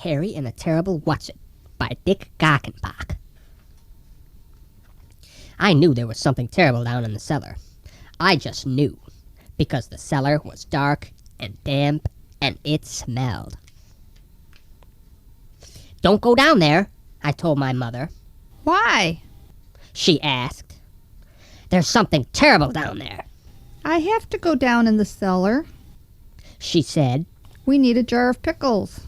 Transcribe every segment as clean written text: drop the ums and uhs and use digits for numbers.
Harry and the Terrible Whatzit by Dick Gackenbach. I knew there was something terrible down in the cellar. I just knew, because the cellar was dark and damp and it smelled. "Don't go down there," I told my mother. "Why?" she asked. "There's something terrible down there," "I have to go down in the cellar. she said. We need a jar of pickles."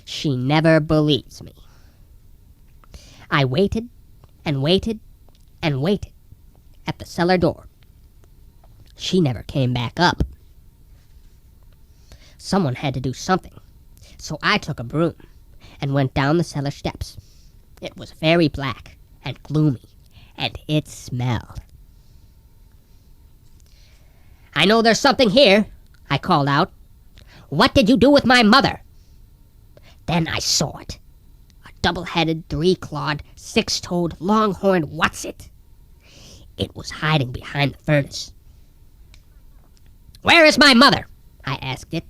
She never believes me. I waited and waited and waited at the cellar door. She never came back up. Someone had to do something, so I took a broom and went down the cellar steps. It was very black and gloomy, and it smelled. "I know there's something here," I called out. "What did you do with my mother?" Then I saw it. A double-headed, three-clawed, six-toed, long-horned Whatzit. It was hiding behind the furnace. "Where is my mother?" I asked it.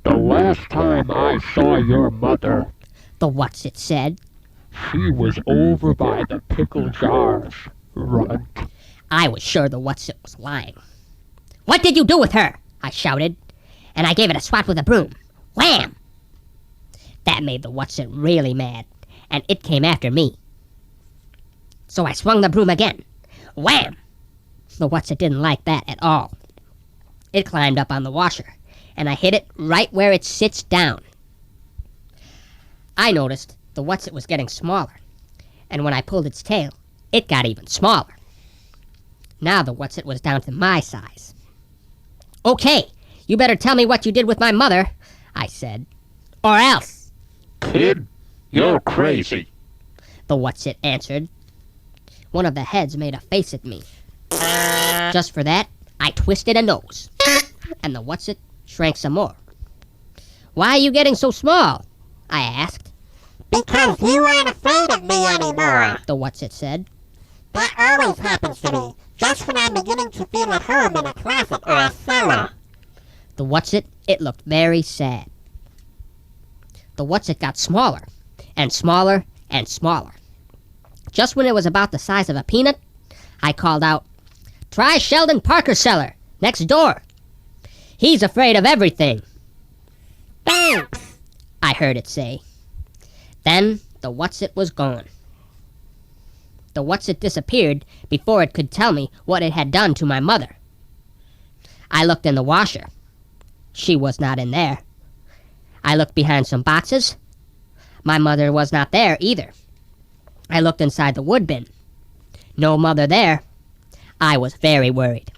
"The last time I saw your mother," the Whatzit said, "she was over by the pickle jars, runt." I was sure the Whatzit was lying. "What did you do with her?" I shouted, and I gave it a swat with a broom. Wham! That made the Whatzit really mad, and it came after me. So I swung the broom again. Wham! The Whatzit didn't like that at all. It climbed up on the washer, and I hit it right where it sits down. I noticed the Whatzit was getting smaller, and when I pulled its tail, it got even smaller. Now the Whatzit was down to my size. "Okay, you better tell me what you did with my mother," I said, "or else." "Kid, you're crazy," the Whatzit answered. One of the heads made a face at me. Just for that, I twisted a nose, and the Whatzit shrank some more. "Why are you getting so small?" I asked. "Because you aren't afraid of me anymore," the Whatzit said. "That always happens to me, just when I'm beginning to feel at home in a closet or a cellar." The Whatzit, it looked very sad. The Whatzit got smaller, and smaller, and smaller. Just when it was about the size of a peanut, I called out, "Try Sheldon Parker's cellar, next door. He's afraid of everything." "Thanks," I heard it say. Then the Whatzit was gone. The Whatzit disappeared before it could tell me what it had done to my mother. I looked in the washer. She was not in there. I looked behind some boxes. My mother was not there either. I looked inside the wood bin. No mother there. I was very worried.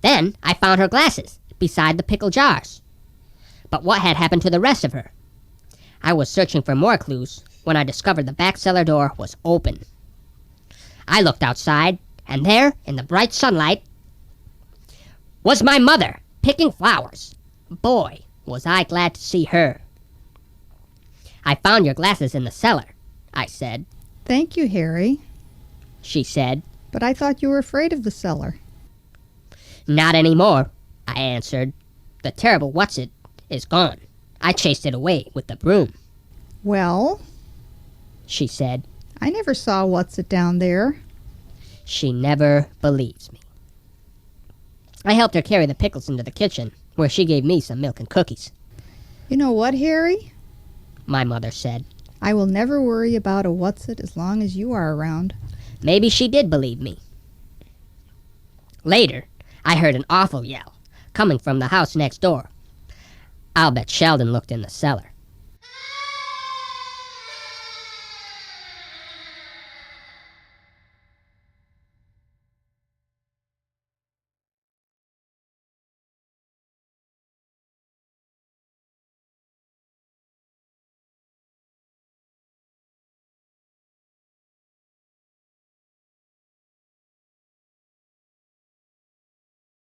Then I found her glasses beside the pickle jars. But what had happened to the rest of her? I was searching for more clues when I discovered the back cellar door was open. I looked outside, and there, in the bright sunlight, was my mother picking flowers. Boy, was I glad to see her. "I found your glasses in the cellar," I said. "Thank you, Harry. She said. But I thought you were afraid of the cellar." "Not anymore," I answered. "The Terrible Whatzit is gone. I chased it away with the broom." "Well," she said. "I never saw Whatzit down there." She never believes me. I helped her carry the pickles into the kitchen, where she gave me some milk and cookies. "You know what, Harry?" my mother said. "I will never worry about a Whatzit as long as you are around." Maybe she did believe me. Later, I heard an awful yell coming from the house next door. I'll bet Sheldon looked in the cellar.